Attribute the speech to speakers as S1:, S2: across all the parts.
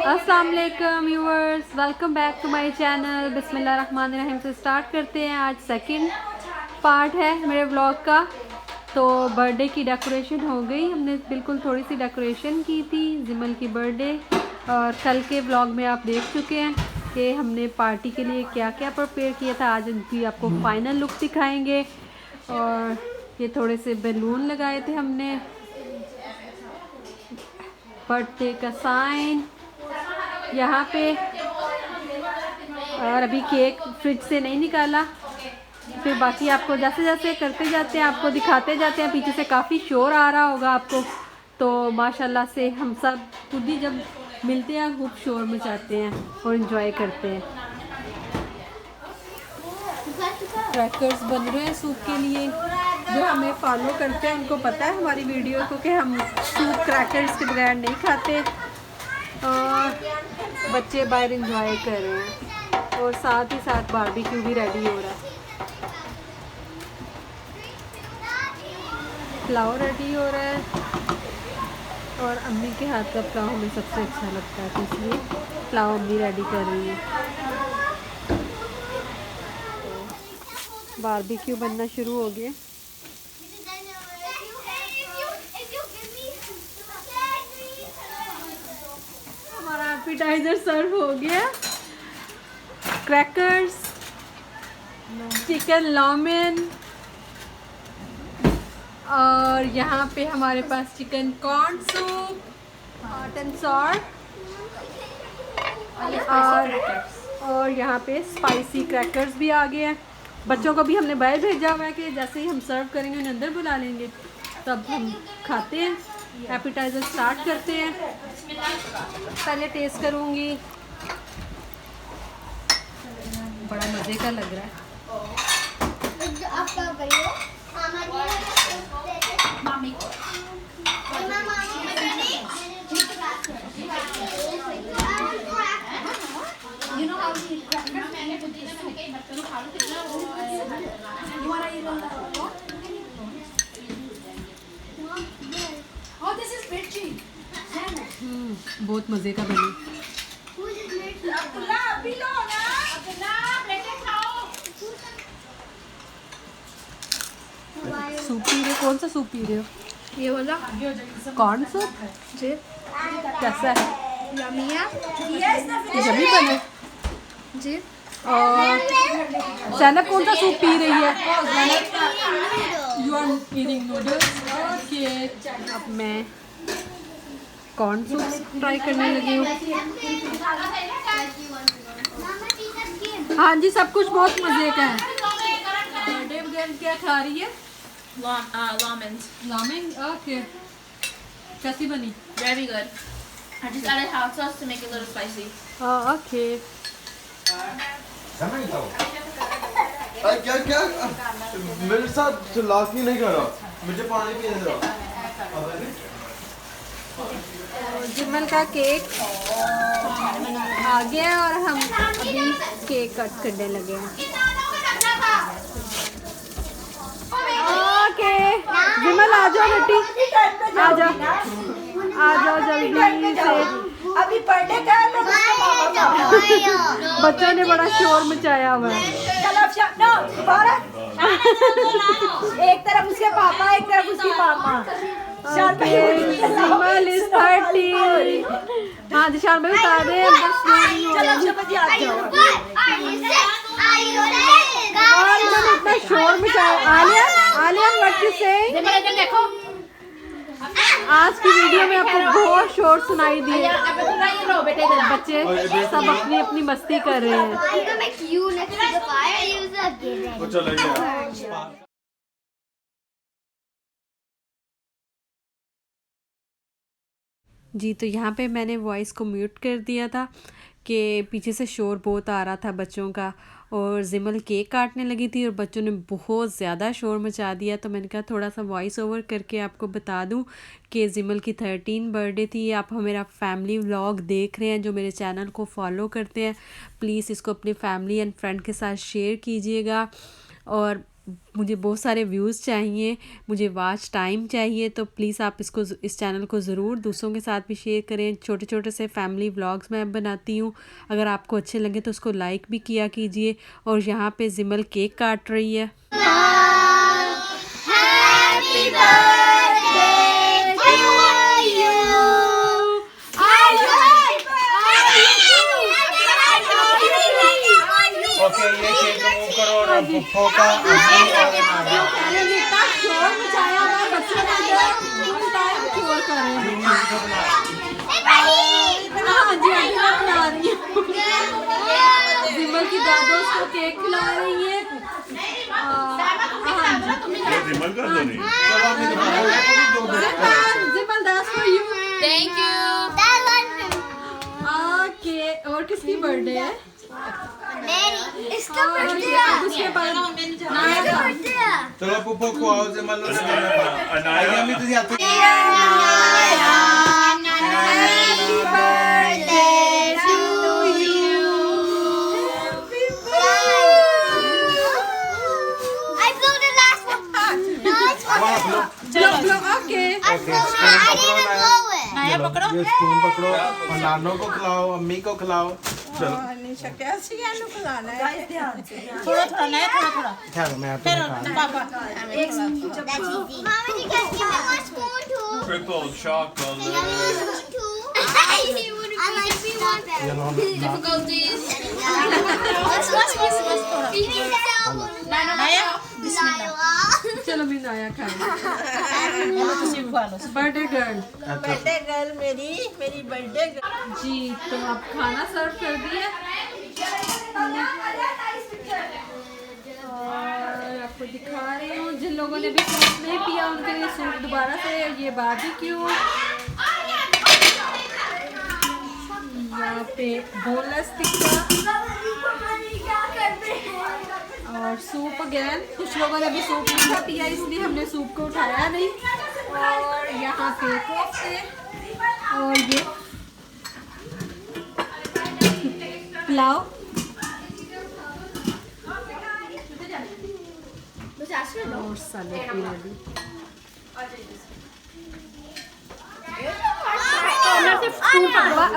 S1: अस्सलाम वालेकुम viewers, welcome back to my channel. बिस्मिल्लाहिर्रहमानिर्रहीम से स्टार्ट करते हैं। आज सेकंड पार्ट है मेरे व्लॉग का। तो बर्थडे की डेकोरेशन हो गई, हमने बिल्कुल थोड़ी सी डेकोरेशन की थी जिमल की बर्थडे। और कल के व्लॉग में आप देख चुके हैं कि हमने पार्टी के लिए क्या क्या प्रिपेयर किया था। आज उनकी आपको फाइनल लुक दिखाएंगे। और ये थोड़े से बैलून लगाए थे हमने, बर्थडे का साइन यहाँ पे। और अभी केक फ्रिज से नहीं निकाला। फिर बाकी आपको जैसे जैसे करते जाते हैं आपको दिखाते जाते हैं। पीछे से काफ़ी शोर आ रहा होगा आपको, तो माशाल्लाह से हम सब खुद ही जब मिलते हैं खूब शोर मचाते हैं और इन्जॉय करते हैं। क्रैकर्स बन रहे हैं सूप के लिए। जो हमें फॉलो करते हैं उनको पता है हमारी वीडियो को कि हम सूप क्रैकर्स के बगैर नहीं खाते। और बच्चे बाहर इंजॉय कर रहे हैं और साथ ही साथ बारबेक्यू भी रेडी हो रहा है। पुलाव रेडी हो रहा है और अम्मी के हाथ का पुलाव हमें सबसे अच्छा लगता है, तो इसलिए पुलाव अम्मी रेडी कर रही है। बारबेक्यू बनना शुरू हो गया। हमारा एपेटाइजर सर्व हो गया। क्रैकर्स, चिकन लॉमेन, और यहाँ पे हमारे पास chicken corn soup, hot and sour, और यहाँ पे स्पाइसी क्रैकर्स भी आ गए हैं। बच्चों को भी हमने बाहर भेजा हुआ है कि जैसे ही हम सर्व करेंगे उन्हें अंदर बुला लेंगे, तब हम खाते हैं। एपेटाइजर स्टार्ट करते हैं। पहले टेस्ट करूँगी, बड़ा मज़े का लग रहा है। बहुत मज़े का बना। सूप पी रहे? कौन सा सूप पी रहे हो?
S2: ये वाला
S1: कॉर्न सूप
S2: जी।
S1: कैसा है?
S2: यम्मी
S1: जमी बने
S2: जी।
S1: और सैनब कौन सा सूप पी रही है? You are eating noodles. Okay, अब मैं कॉर्न सूप ट्राई करने लगी हूँ। हाँ जी, सब कुछ बहुत मज़े का है। बर्थडे वगैरह क्या खा रही है? लामेन। ओके, कैसी बनी?
S3: Very good. I just added hot sauce to make it a little spicy.
S1: Okay.
S4: क्या क्या मेरे साथ चिल्लाक ही नहीं करो, मुझे पानी पीने दो।
S1: जिमल का केक आ गया और हम अभी केक कट करने लगे हैं। ओके जिमल आ जाओ बेटी, आ जाओ जल्दी से।
S5: अभी बर्थडे का है तो
S1: बच्चों ने बड़ा शोर मचाया हुआ है।
S5: एक तरफ उसके पापा, एक तरफ उसकी पापा।
S1: जिमल इज 30। हाँ दिशान भाई बता दे। और इन्होंने इतना शोर मचाया। Alia, Alia what you saying?
S3: देखो
S1: आज की वीडियो में आपको बहुत शोर सुनाई दिए। बच्चे सब अपनी अपनी मस्ती कर रहे हैं।
S4: वो चले गया।
S1: जी, तो यहाँ पे मैंने वॉइस को म्यूट कर दिया था कि पीछे से शोर बहुत आ रहा था बच्चों का। और जिमल केक काटने लगी थी और बच्चों ने बहुत ज़्यादा शोर मचा दिया, तो मैंने कहा थोड़ा सा वॉइस ओवर करके आपको बता दूं कि जिमल की 13 बर्थडे थी। आप मेरा फैमिली व्लॉग देख रहे हैं, जो मेरे चैनल को फॉलो करते हैं प्लीज़ इसको अपनी फैमिली एंड फ्रेंड के साथ शेयर कीजिएगा। और मुझे बहुत सारे व्यूज़ चाहिए, मुझे वॉच टाइम चाहिए, तो प्लीज़ आप इस चैनल को ज़रूर दूसरों के साथ भी शेयर करें। छोटे छोटे से फैमिली व्लॉग्स मैं बनाती हूँ, अगर आपको अच्छे लगे तो उसको लाइक भी किया कीजिए। और यहाँ पे जिमल केक काट रही है।
S4: ओके, ये केक रिमूव करो और अब पुप्पो का
S1: जिमल की दादो उसको केक खिला रही है। जिमल that's for you।
S3: Thank you.
S1: Okay, और किसकी बर्थडे है?
S5: इसका
S1: उसके बाद नाया का।
S4: चलो पुप्पो को आओ से मान लो अनाया में तुझे आते
S3: नाया पकड़ो।
S4: ये स्पून पकड़ो और नानो को खिलाओ, अम्मी को खिलाओ। चलो
S3: थोड़ा थोड़ा नाया, थोड़ा थोड़ा।
S4: ठहरो, मैं आपको
S3: पापा
S6: Triple chocolate.
S3: difficulties. नाया
S1: चलो भी नाया खाए।
S3: तुसी भी खा लो।
S1: बर्थडे गर्ल
S5: मेरी बर्थडे
S1: जी, तो आप खाना सर्व कर दिए और आपको दिखा रही हूँ। जिन लोगों ने भी सूप नहीं पिया उनके लिए सूप दोबारा से, ये बारबेक्यू, यहाँ पे बोनलेस टिक्का और सूप अगेन। कुछ लोगों ने भी सूप नहीं था पिया, इसलिए हमने सूप को उठाया नहीं। और यहाँ पे कोफ्ते और ये पुलाव। और सैलेड भी ready.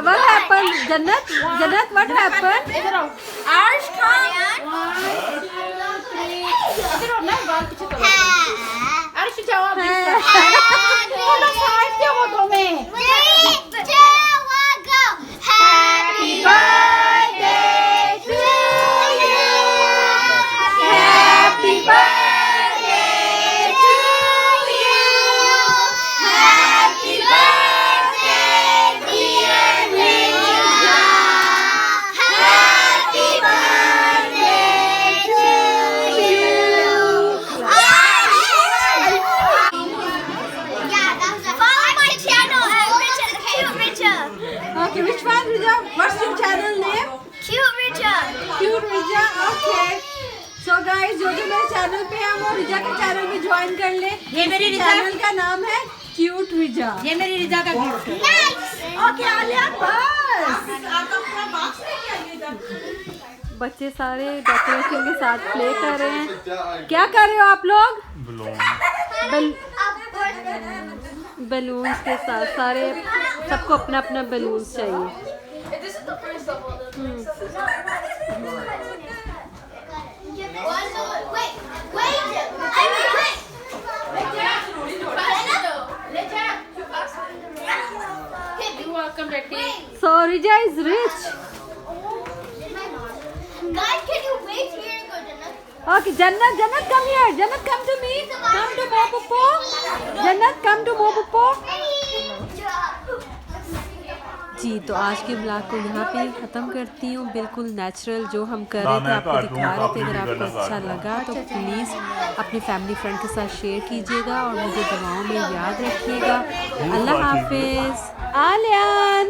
S1: What happened? Jannat, what happened?
S3: Arsh Khan. Arsh जवाब दे।
S5: Happy birthday to you. Happy birthday to you. Happy birthday, dear Rita. Happy birthday to you. Follow my channel at Cute Richard.
S1: Okay, which one, Rija? What's your channel name?
S5: Cute Richard.
S1: Cute Rija. Okay. So guys, जो जो मेरे channel पे है वो रिजा के channel में join कर ले।
S3: ये मेरी रिजा।
S1: चैनल का नाम है क्यूट रिजा।
S3: ये मेरी रिजा का गिफ्ट है।
S1: ओके आलिया, बस। बच्चे सारे डेकोरेशन के साथ प्ले कर रहे हैं। क्या कर रहे हो आप लोग? बलून्स के साथ सारे, सबको अपना अपना बलून्स चाहिए।
S3: You're welcome, Ricky.
S1: So Rija is rich.
S5: Guys, can you wait here and go to Jannat?
S1: Okay, Jannat, come here. Jannat, come to me. Come to Mopupo. Jannat, come to Mopupo. जी, तो आज के blog को यहाँ पे ख़त्म करती हूँ। बिल्कुल नेचुरल जो हम कर रहे थे आपको दिखा रहे थे। अगर आपको अच्छा लगा तो प्लीज़ अपने फैमिली फ्रेंड के साथ शेयर कीजिएगा और मुझे दुआओं में याद रखिएगा। अल्लाह हाफिज़। आलियान।